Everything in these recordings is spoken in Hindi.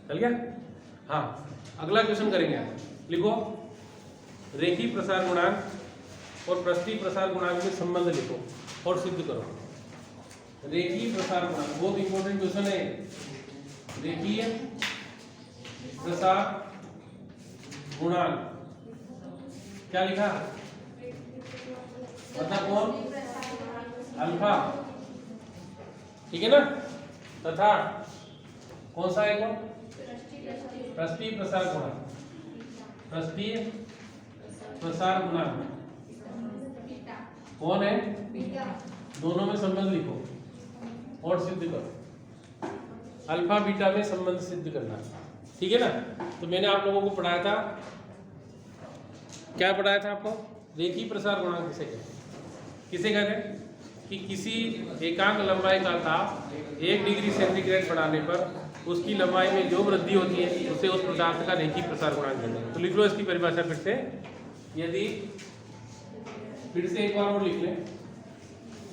चल गया। हाँ, अगला क्वेश्चन करेंगे। लिखो रेखीय प्रसार गुणांक और पृष्ठीय प्रसार गुणांक में संबंध लिखो और सिद्ध करो। रेखीय प्रसार गुणांक बहुत इंपॉर्टेंट क्वेश्चन है। रेखीय प्रसार गुणांक क्या लिखा? मतलब कौन? अल्फा, ठीक है ना। तथा कौन सा है? कौन? पृष्ठीय प्रसार गुणांक। पृष्ठीय प्रसार गुणांक कौन है? दोनों में संबंध लिखो और सिद्ध करो। अल्फा बीटा में संबंध सिद्ध करना, ठीक है ना। तो मैंने आप लोगों को पढ़ाया था, क्या पढ़ाया था आपको? रेखीय प्रसार गुणांक किसे कहते हैं? कि किसी एकांक लंबाई का ताप 1 डिग्री सेंटीग्रेड बढ़ाने पर उसकी लंबाई में जो वृद्धि होती है उसे उस पदार्थ का रेखीय प्रसार गुणांक कहते हैं। तो लिख लो इसकी परिभाषा फिर से। यदि फिर से एक बार और लिख लें,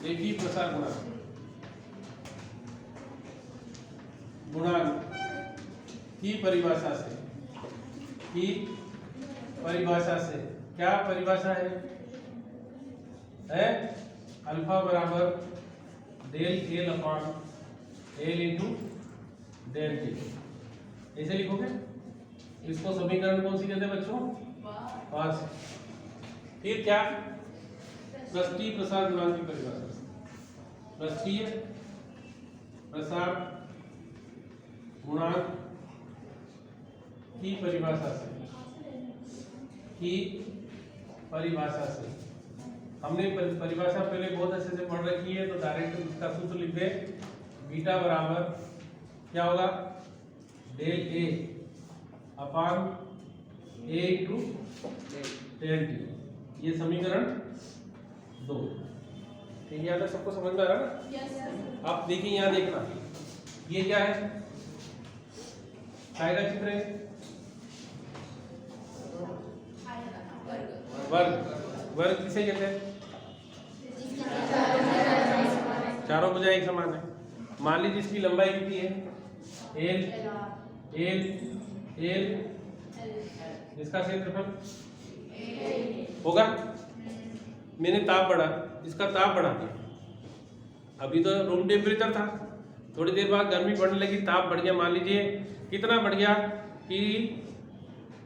रेखीय प्रसार गुणांक की परिभाषा से क्या परिभाषा है? अल्फा बराबर del L upon L into del T. ऐसे लिखोगे। इसको समीकरण कौन सी कहते हैं बच्चों? पास। फिर क्या? पृष्ठीय प्रसार गुणांक की परिभाषा। पृष्ठीय प्रसार गुणांक की परिभाषा से हमने परिभाषा पहले बहुत अच्छे से पढ़ रखी है, तो डायरेक्ट उसका सूत्र लिख दे। बीटा बराबर क्या होगा? Del A upon A into del T. ये समीकरण 2। ठीक है, सबको समझ में आ रहा है ना? yes, आप देखिए, यहाँ देखना, ये क्या है? काय का चित्र है? वर्ग। वर्ग किसे कहते हैं? चारों भुजाएं एक समान है। मान लीजिए इसकी लंबाई कितनी है? एल एल एल, इसका क्षेत्रफल होगा। मैंने ताप बढ़ा, इसका ताप बढ़ा दिया। अभी तो रूम टेम्परेचर था, थोड़ी देर बाद गर्मी बढ़ने लगी, ताप बढ़ गया। मान लीजिए कितना बढ़ गया कि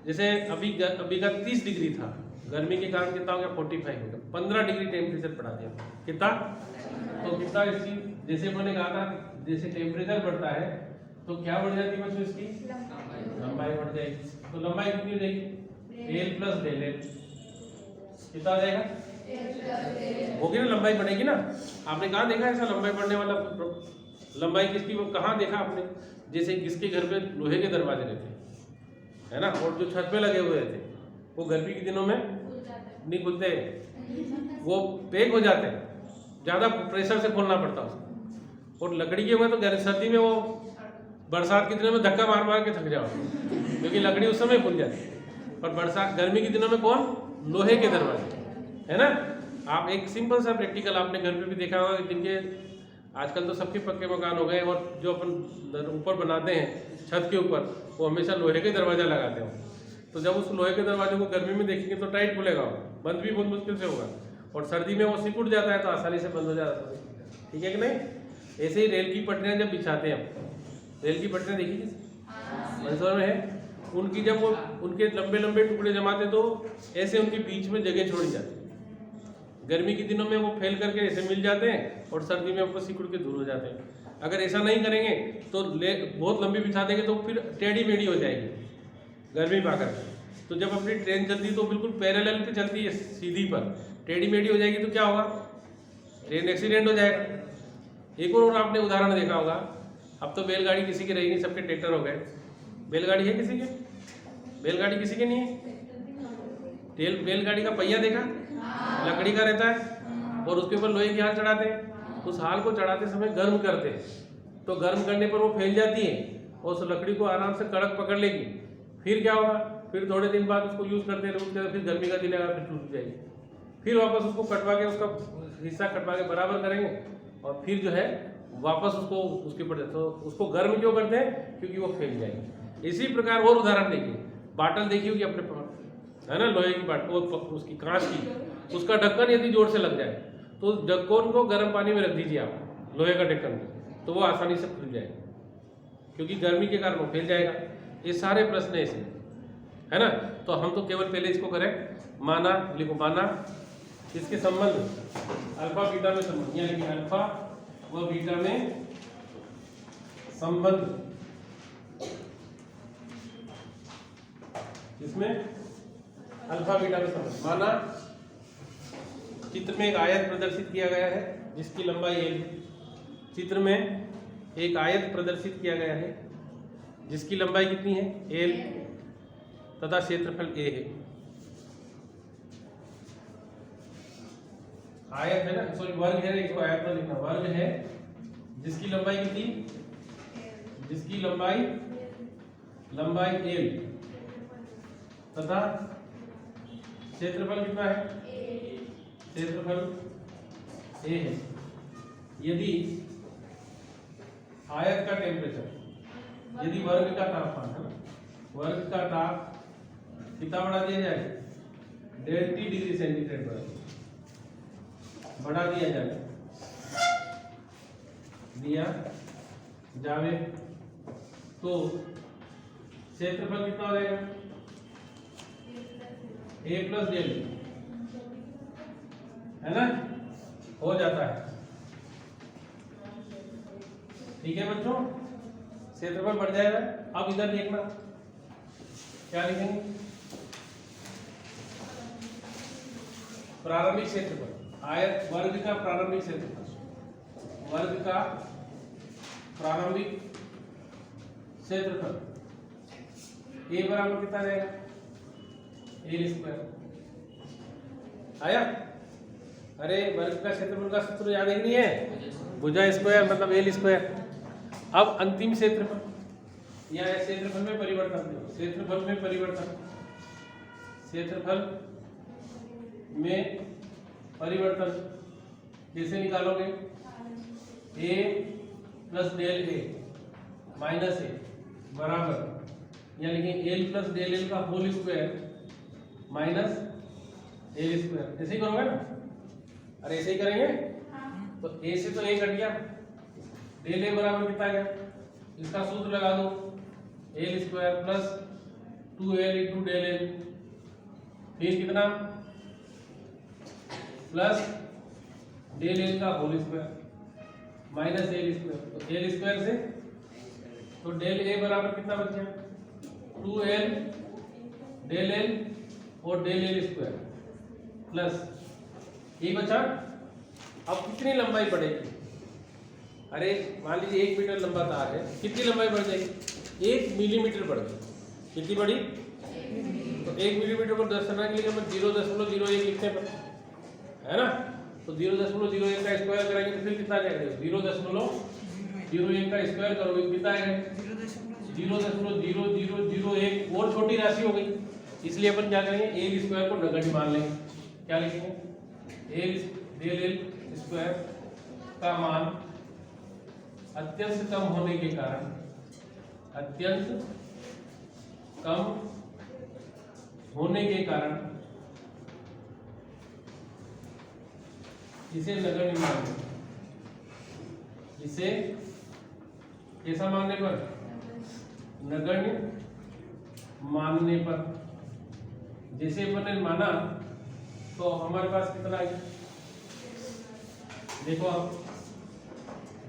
जैसे अभी का 30 डिग्री था, गर्मी के कारण कितना हो गया? 45 हो गया। 15 डिग्री टेम्परेचर बढ़ा दिया। कितना? तो कितना इसकी, जैसे मैंने कहा था, जैसे टेम्परेचर बढ़ता है तो क्या बढ़ जाती है बच्चों? इसकी लंबाई बढ़ जाएगी। तो लंबाई कितनी हो जाएगी? L plus del L. कितना आ जाएगा? होगी ना, लंबाई बढ़ेगी ना। आपने कहाँ देखा ऐसा लंबाई बढ़ने वाला? लंबाई किसकी कहाँ देखा आपने? जैसे किसके घर पे लोहे के दरवाजे रहते है ना, और जो छत पे लगे हुए थे वो गर्मी के दिनों में नहीं खुलते, वो पैक हो जाते हैं, ज़्यादा प्रेशर से खोलना पड़ता है उसको। और लकड़ी के हुए तो सर्दी में वो बरसात के दिनों में धक्का मार मार के थक जाओ, क्योंकि लकड़ी उस समय खुल जाती है। और बरसात गर्मी के दिनों में कौन? लोहे के दरवाजे, है ना। आप एक सिंपल सा प्रैक्टिकल आपने घर पे भी देखा होगा, जिनके आजकल तो सबके पक्के मकान हो गए, और जो अपन ऊपर बनाते हैं छत के ऊपर, वो हमेशा लोहे के दरवाजा लगाते हैं। तो जब उस लोहे के दरवाजे को गर्मी में देखेंगे तो टाइट खुलेगा, बंद भी बहुत मुश्किल से होगा, और सर्दी में वो सिकुड़ जाता है तो आसानी से बंद हो जाता है। ठीक है कि नहीं? ऐसे ही रेल की पटरियाँ जब बिछाते हैं, रेल की पटरियाँ देखिए मंदसौर में है, उनकी जब वो उनके लंबे लंबे टुकड़े जमाते तो ऐसे उनके बीच में जगह छोड़ी जाती है। गर्मी के दिनों में वो फैल करके ऐसे मिल जाते हैं, और सर्दी में आपको सिकुड़ के दूर हो जाते हैं। अगर ऐसा नहीं करेंगे तो बहुत लंबी बिछा देंगे तो फिर टेढ़ी मेढ़ी हो जाएगी गर्मी पाकर। तो जब अपनी ट्रेन चलती है तो बिल्कुल पैरेलल पे चलती है, सीधी पर, टेढ़ी मेढ़ी हो जाएगी तो क्या होगा? ट्रेन एक्सीडेंट हो जाएगा। एक और आपने उदाहरण देखा होगा, अब तो बैलगाड़ी किसी की रही नहीं, सबके ट्रैक्टर हो गए। बैलगाड़ी है किसी के? बैलगाड़ी किसी के नहीं है। बैलगाड़ी का पहिया देखा? लकड़ी का रहता है, और उसके ऊपर लोहे की हाल चढ़ाते हैं। उस हाल को चढ़ाते समय गर्म करते हैं, तो गर्म करने पर वो फैल जाती है और उस लकड़ी को आराम से कड़क पकड़ लेगी। फिर क्या होगा? फिर थोड़े दिन बाद उसको यूज़ करते रहोगे, फिर गर्मी का दिन आएगा, फिर टूट जाएगी। फिर वापस उसको कटवा के, उसका हिस्सा कटवा के बराबर करेंगे, और फिर जो है वापस उसको उसके ऊपर तो उसको गर्म क्यों करते हैं? क्योंकि वो फैल जाएगी। इसी प्रकार और उदाहरण देखिए, बाटल देखी होगी अपने पास, है ना, लोहे की बाटल, उसकी कांच की, उसका ढक्कन यदि जोर से लग जाए तो उस ढक्कन को गर्म पानी में रख दीजिए आप, लोहे का ढक्कन, तो वो आसानी से खुल जाएगा, क्योंकि गर्मी के कारण वो फैल जाएगा। ये सारे प्रश्न है इसमें, है ना। तो हम तो केवल पहले इसको करें, माना, लिखो माना, इसके संबंध अल्फा बीटा में संबंध, यानी कि अल्फा व बीटा में संबंध, इसमें अल्फा बीटा में संबंध। माना चित्र में एक आयत प्रदर्शित किया गया है जिसकी लंबाई l, चित्र में एक आयत प्रदर्शित किया गया है जिसकी लंबाई कितनी है? l, तथा क्षेत्रफल a है। आयत है ना, सॉरी वर्ग है, इसको आयत में लिखना, वर्ग है जिसकी लंबाई कितनी? जिसकी लंबाई l, तथा क्षेत्रफल कितना है? क्षेत्रफल a है। यदि आयत का टेम्परेचर, यदि वर्ग का तापमान है, वर्ग का ताप कितना बढ़ा दिया जाए? ∆T डिग्री सेंटीग्रेड बढ़ा दिया जाए, दिया जावे, तो क्षेत्रफल कितना हो जाएगा? a प्लस डेल, है ना, हो जाता है। ठीक है बच्चों, क्षेत्रफल बढ़ जाएगा। अब इधर देखना, क्या लिखेंगे? प्रारंभिक क्षेत्रफल, आयत वर्ग का प्रारंभिक क्षेत्रफल, वर्ग का प्रारंभिक क्षेत्रफल a बराबर कितना रहेगा? l square. आया? अरे वर्ग का क्षेत्रफल का सूत्र याद है कि नहीं है? भुजा स्क्वायर मतलब l स्क्वायर। अब अंतिम क्षेत्रफल, या क्षेत्रफल में परिवर्तन, क्षेत्रफल में परिवर्तन, क्षेत्रफल में परिवर्तन कैसे निकालोगे? a plus del a minus a बराबर, यानी कि l प्लस डेल l का whole square minus l square. ऐसे ही करोगे ना? अरे ऐसे ही करेंगे। तो a से तो a कट गया, डेल a बराबर कितना गया? इसका सूत्र लगा दो, l square plus 2l into del l, फिर कितना? प्लस डेल l का whole square minus l square, तो l स्क्वायर से तो डेल a बराबर कितना बच गया? 2l डेल l और डेल l स्क्वायर प्लस ये बचा। अब कितनी लंबाई बढ़ेगी? अरे मान लीजिए 1 मीटर लंबा तार है, कितनी लंबाई बढ़ जाएगी? 1 मिलीमीटर बढ़ गई। कितनी बढ़ी? तो 1 मिलीमीटर को दर्शाने के लिए हम 0.01 लिखते हैं, है ना। तो 0.01 का स्क्वायर करेंगे तो फिर कितना जाएगा? 0.01 का स्क्वायर करोगे कितना आएगा? 0.0001 और छोटी राशि हो गई, इसलिए अपन क्या करेंगे? a स्क्वायर को नगण्य मान लेंगे। क्या लिखेंगे? a डेल l स्क्वायर का मान अत्यंत कम होने के कारण, अत्यंत कम होने के कारण इसे नगण्य मानने, इसे कैसा मानने पर? नगण्य मानने पर। जैसे अपन ने माना तो हमारे पास कितना है? देखो अब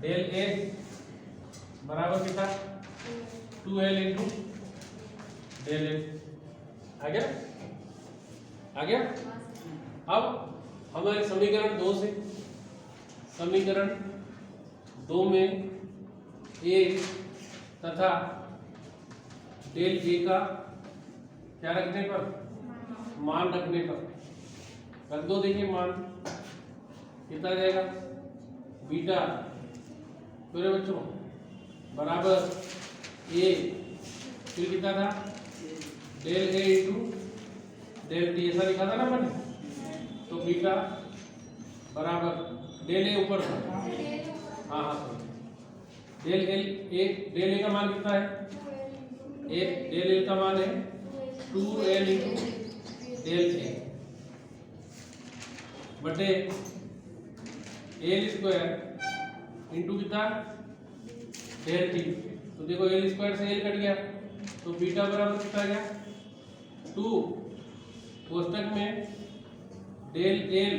डेल a बराबर कितना? 2l into del l। आ गया? आ गया? अब हमारे समीकरण 2 से, समीकरण 2 में a तथा डेल a का क्या रखने पर? मान रखने पर रख दो। देखिए मान कितना जाएगा? बीटा पूरे बच्चों बराबर a, फिर कितना था? Del a into del t, ऐसा लिखा था ना मैंने। तो बीटा बराबर डेल a ऊपर था, हाँ हाँ डेल ए का मान कितना है? डेल ए का मान है 2l इंटू डेल ए बटे एल स्क्वायर इंटू कितना डेल टी। तो देखो एल स्क्वायर से एल कट गया तो बीटा बराबर कितना आ गया 2 कोष्टक में डेल एल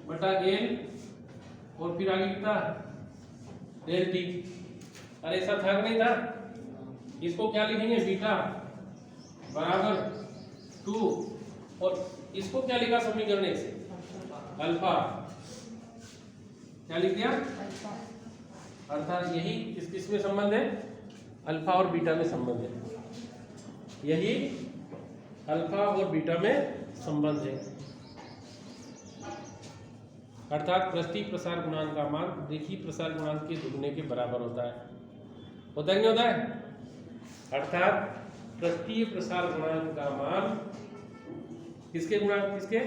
बटा एल और फिर आगे कितना डेल टी। अरे ऐसा था नहीं था? इसको क्या लिखेंगे बीटा बराबर 2 और इसको क्या लिखा समीकरण से अल्फा। क्या लिख दिया? अर्थात यही किस में संबंध है? अल्फा और बीटा में संबंध है। यही अल्फा और बीटा में संबंध है। अर्थात पृष्ठीय प्रसार गुणांक का मान रेखीय प्रसार गुणांक के दुगने के बराबर होता है। होता है कि नहीं होता है? अर्थात पृष्ठीय प्रसार गुणांक का मान किसके गुणांक किसके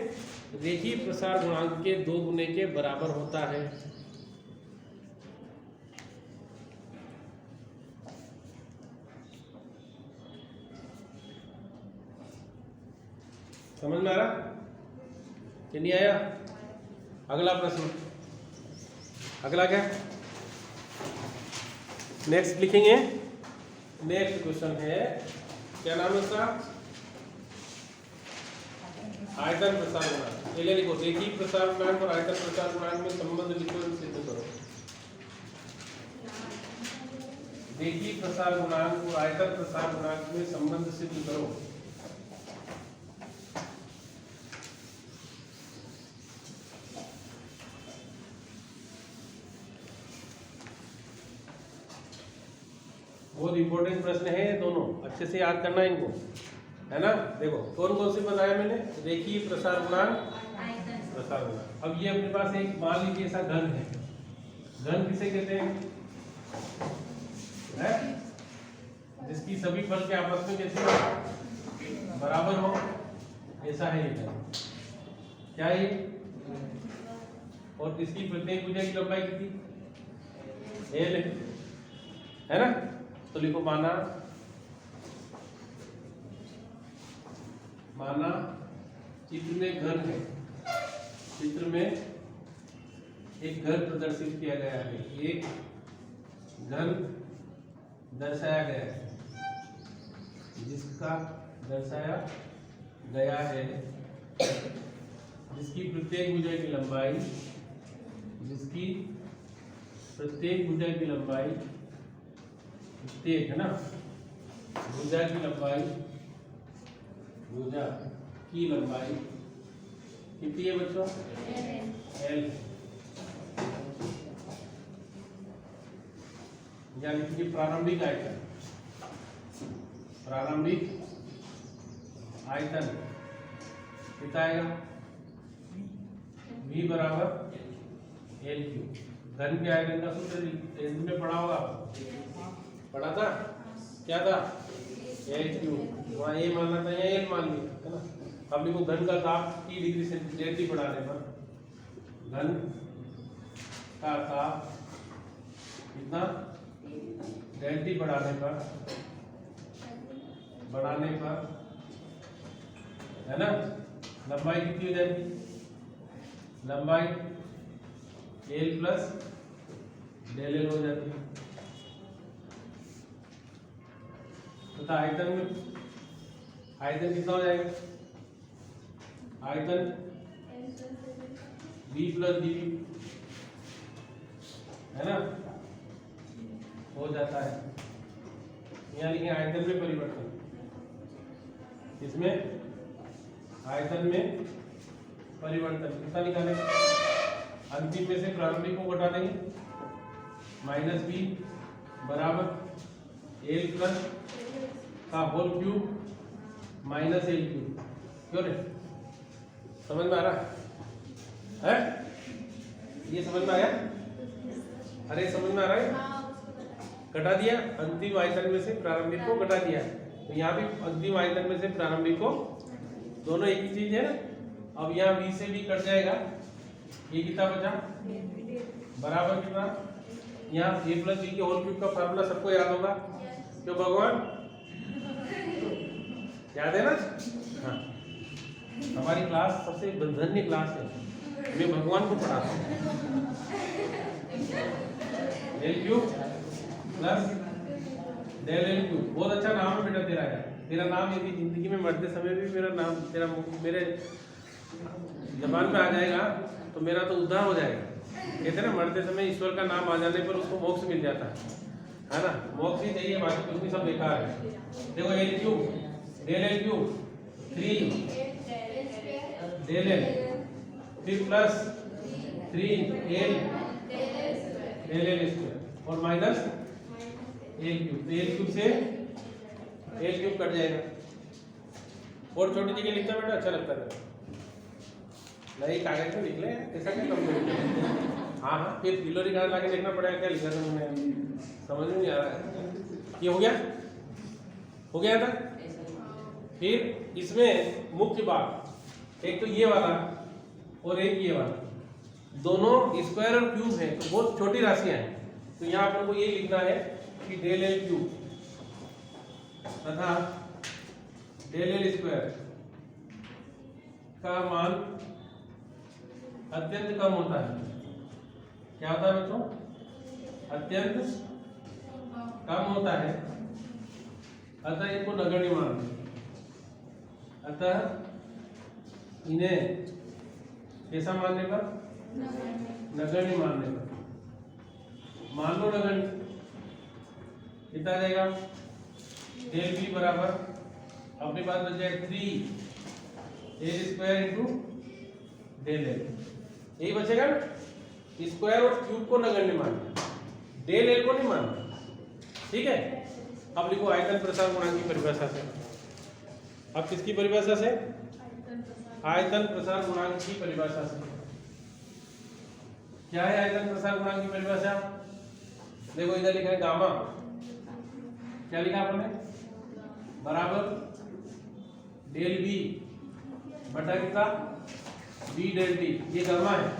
रेखीय प्रसार गुणांक के 2 गुने के बराबर होता है। समझ में आ रहा कि नहीं आया? अगला प्रश्न, अगला क्या नेक्स्ट लिखेंगे? नेक्स्ट क्वेश्चन है, क्या नाम है उसका? आयतन प्रसार गुणांक। पहले लिखो रेखीय प्रसार गुणांक और आयतन प्रसार गुणांक में संबंध लिखो, सिद्ध करो। रेखीय प्रसार गुणांक और आयतन प्रसार गुणांक में संबंध सिद्ध करो। बहुत इंपॉर्टेंट प्रश्न है ये दोनों, अच्छे से याद करना इनको, है ना। देखो कौन कौन से बताया मैंने? रेखीय प्रसार गुणांक, प्रसार गुणांक। अब ये अपने पास एक मान लीजिए ऐसा घन है। घन किसे कहते हैं? जिसकी सभी फल के आपस में कैसे बराबर हो, ऐसा है ये घन। क्या है? और इसकी प्रत्येक भुजा की लंबाई कितनी? एल है ना। तो लिखो माना चित्र में घन है। चित्र में एक घन प्रदर्शित किया गया है, एक घन दर्शाया गया है, जिसका दर्शाया गया है, जिसकी प्रत्येक भुजा की लंबाई, जिसकी प्रत्येक भुजा की लंबाई प्रत्येक है ना, भुजा की लंबाई, भुजा की लंबाई कितनी है बच्चों? एल। यानी कि प्रारंभिक आयतन, प्रारंभिक आयतन कितना आएगा? V बराबर एल क्यू। घन के आयतन का सूत्र टेंथ में पढ़ा होगा, पढ़ा था? क्या था? L Q. वहाँ ए मानना था, यहाँ एल मान लिया, है ना। अब देखो घन का ताप T डिग्री सेंटीग्रेड बढ़ाने पर, घन का ताप कितना डेल्टी बढ़ाने पर है ना, लंबाई कितनी हो जाएगी? लंबाई एल प्लस डेल एल हो जाती है। तथा आयतन में आयतन कितना हो जाएगा? आयतन V प्लस डी है ना, हो जाता है। यहाँ लिखे आयतन में परिवर्तन, इसमें आयतन में परिवर्तन कितना निकालें? अंतिम में से प्रारंभिक को घटा देंगे, माइनस बी बराबर एल प्लस का whole cube minus L cube. क्यों रे? समझ में आ रहा है? ये समझ में आया? अरे समझ में आ रहा है? घटा दिया, अंतिम आयतन में से प्रारंभिक को घटा दिया। तो यहाँ भी अंतिम आयतन में से प्रारंभिक को, दोनों एक ही चीज है ना। अब यहाँ V से भी कट जाएगा, ये कितना बचा? बराबर कितना? यहाँ a प्लस बी के होल क्यूब का फार्मूला सबको याद होगा क्यों भगवान? याद है ना? हाँ, हमारी क्लास सबसे धन्य क्लास है, मैं भगवान को पढ़ाता हूँ। L cube plus del L cube, बहुत अच्छा नाम है बेटा तेरा यार। तेरा नाम यदि जिंदगी में मरते समय भी मेरा नाम तेरा मेरे जबान पे आ जाएगा तो मेरा तो उद्धार हो जाएगा। कहते हैं ना मरते समय ईश्वर का नाम आ जाने पर उसको मोक्ष मिल जाता है ना? मोक्ष ही चाहिए, बाकी कुछ भी सब बेकार है। देखो l cube del L cube 3 del l, फिर plus 3 l del l square और माइनस एल क्यूब। तो एल क्यूब से एल क्यूब कट जाएगा। और छोटी जगह लिखता बेटा अच्छा लगता है नहीं, कागज में लिख ले, ऐसा क्या कम कर? हाँ हाँ, फिर गिलोरी कार्ड लाके देखना पड़ेगा क्या लिखा था मैंने, समझ में नहीं आ रहा है। ये हो गया? हो गया था? फिर इसमें मुख्य बात, एक तो ये वाला और एक ये वाला, दोनों स्क्वायर और क्यूब है तो बहुत छोटी राशियां हैं। तो यहाँ पर को ये लिखना है कि डेल एल क्यूब तथा डेल एल स्क्वायर का मान अत्यंत कम होता है। क्या होता है बच्चों? अत्यंत कम होता है, अतः इनको नगण्य मान, अतः इन्हें कैसा मानने पर? नगण्य मानने पर। मान लो नगण्य, कितना जाएगा? डेल बी बराबर अपने पास बच जाए 3 L square into del L, यही बचेगा ना? स्क्वायर और क्यूब को नगण्य मानना, डेल एल को नहीं मानना, ठीक है? अब लिखो आयतन प्रसार गुणांक की परिभाषा से। अब किसकी परिभाषा से? आयतन प्रसार गुणांक की परिभाषा से। क्या है आयतन प्रसार गुणांक की परिभाषा? देखो इधर लिखा है गामा, क्या लिखा आपने? बराबर डेल बी बटा कितना? बी डेल टी, ये गामा है,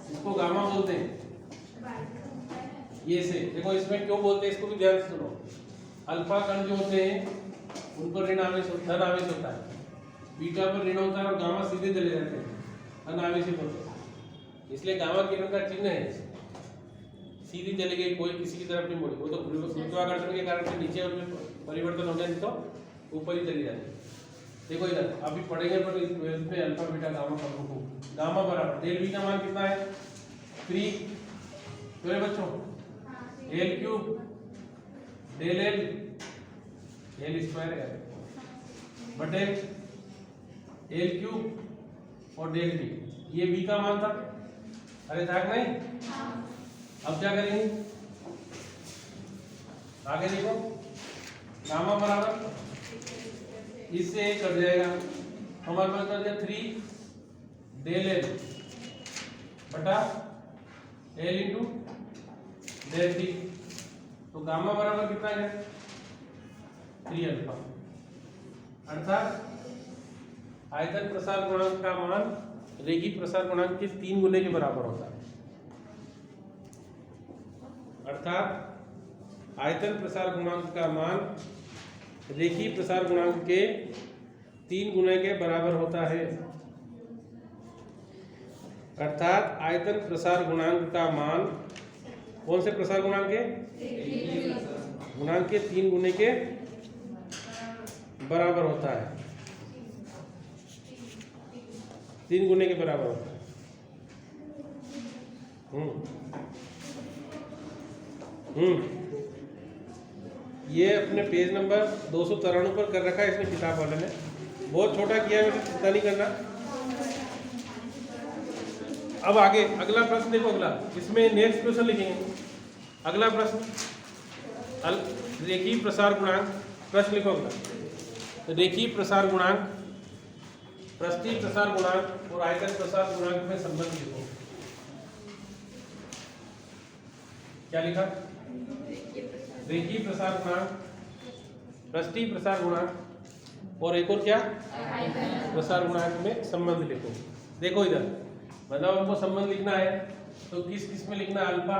इसको गामा बोलते हैं। ये से देखो इसमें क्यों बोलते हैं इसको भी ध्यान से सुनो। अल्फा कण जो होते हैं उन पर ऋण आवेश धन आवेश होता है, बीटा पर ऋण होता है और गामा सीधे चले जाते हैं धन आवेशित होते हैं, इसलिए गामा किरण का चिन्ह है सीधी चली गई, कोई किसी की तरफ नहीं मुड़ी। वो तो गुरुत्वाकर्षण के कारण से नीचे परिवर्तन हो गया, नहीं तो ऊपर ही चली जाती है। देखो इधर अभी पढ़ेंगे पर इसमें अल्फा बीटा गामा का रूप, गामा बराबर डेल बी का मान कितना है? 3 तो बच्चों L cube del L L square है बटे एल क्यूब और डेल बी, ये बी का मान था। अरे था नहीं? अब क्या करेंगे? आगे देखो गामा बराबर इससे कट जाएगा, हमारे पास बच गया 3 डेल एल बटा एल इंटू डेल टी। तो गामा बराबर कितना है? 3 अल्फा, अर्थात आयतन प्रसार गुणांक का मान रेखीय प्रसार गुणांक के 3 गुने के बराबर होता है। अर्थात आयतन प्रसार गुणांक का मान रेखीय प्रसार गुणांक के 3 गुने के बराबर होता है। अर्थात आयतन प्रसार गुणांक का मान कौन से प्रसार गुणांक के? गुणांक के 3 गुने के बराबर होता है, 3 गुने के बराबर होता है। ये अपने पेज नंबर 293 पर कर रखा है इसने किताब वाले ने, बहुत छोटा किया है, चिंता नहीं करना। अब आगे अगला प्रश्न देखो, अगला इसमें नेक्स्ट क्वेश्चन लिखेंगे। अगला प्रश्न रेखीय प्रसार गुणांक, प्रश्न लिखो अगला रेखीय प्रसार गुणांक, पृष्ठीय प्रसार गुणांक और आयतन प्रसार गुणांक में संबंध लिखो। क्या लिखा? रेखीय प्रसार गुणांक, पृष्ठीय प्रसार गुणांक और एक और क्या? प्रसार गुणांक में संबंध लिखो। देखो इधर मतलब हमको संबंध लिखना है तो किस किस में लिखना है? अल्फा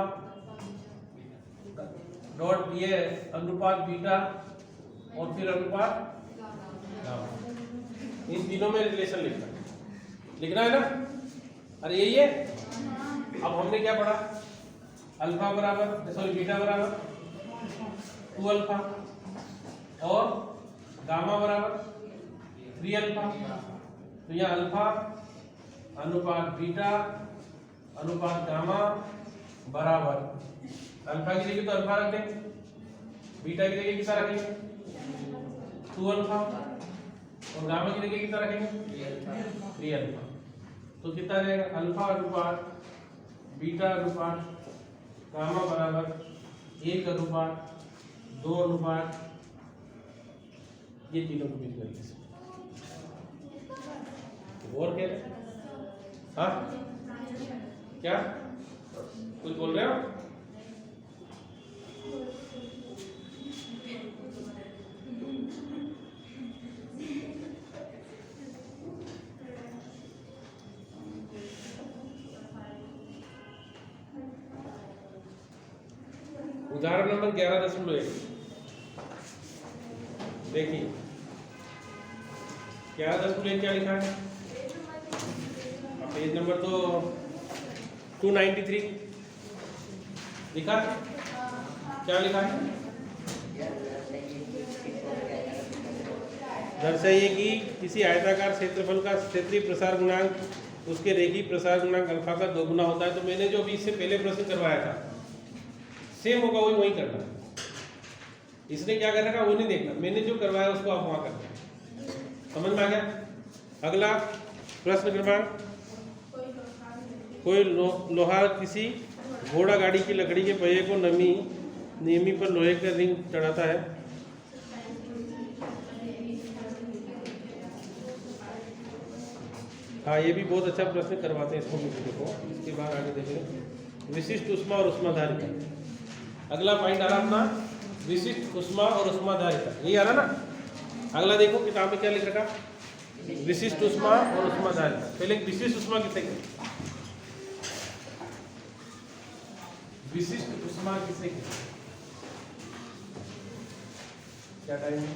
डॉट ये अनुपात बीटा और फिर अनुपात गामा, इन तीनों में रिलेशन लिखना है ना? अरे यही है। अब हमने क्या पढ़ा? अल्फा बराबर सॉरी बीटा बराबर 2 अल्फा और गामा बराबर 3 अल्फा। तो यहाँ अल्फा अनुपात बीटा अनुपात गामा बराबर, अल्फा की जगह तो अल्फा रख देंगे, बीटा की जगह कितना रखेंगे? 2 अल्फा और गामा की जगह कितना रखेंगे? 3 अल्फा। तो कितना रहेगा? अल्फा अनुपात बीटा अनुपात गामा बराबर 1 अनुपात 2 अनुपात, ये तीनों को मिल तरीके से। और क्या? हाँ क्या कुछ बोल रहे हो? उदाहरण नंबर 11.1 देखिए 11.1 क्या लिखा है? पेज नंबर तो 293 लिखा है। क्या लिखा है? दर्शाइए कि किसी आयताकार क्षेत्रफल का क्षेत्रीय प्रसार गुणांक उसके रेखीय प्रसार गुणांक अल्फा का 2 गुना होता है। तो मैंने जो अभी इससे पहले प्रश्न करवाया था सेम होगा, वही करना। इसने क्या कर रखा वो नहीं देखना, मैंने जो करवाया उसको आप वहां करना। समझ में आ गया? अगला प्रश्न क्रमांक, कोई लोहार किसी घोड़ा गाड़ी की लकड़ी के पहिए को नमी पर लोहे का रिंग चढ़ाता है। हाँ ये भी बहुत अच्छा प्रश्न करवाते हैं, इसको देखो। इसके बाद आगे देखेंगे विशिष्ट ऊष्मा और ऊष्माधारिता। अगला पॉइंट आ रहा अपना विशिष्ट ऊष्मा और ऊष्माधारिता, यही आ रहा ना? अगला देखो किताब में क्या लिख रखा, विशिष्ट ऊष्मा और ऊष्माधारिता। पहले विशिष्ट ऊष्मा किसे कहते? विशिष्ट ऊष्मा किसे कहते? क्या टाइम है?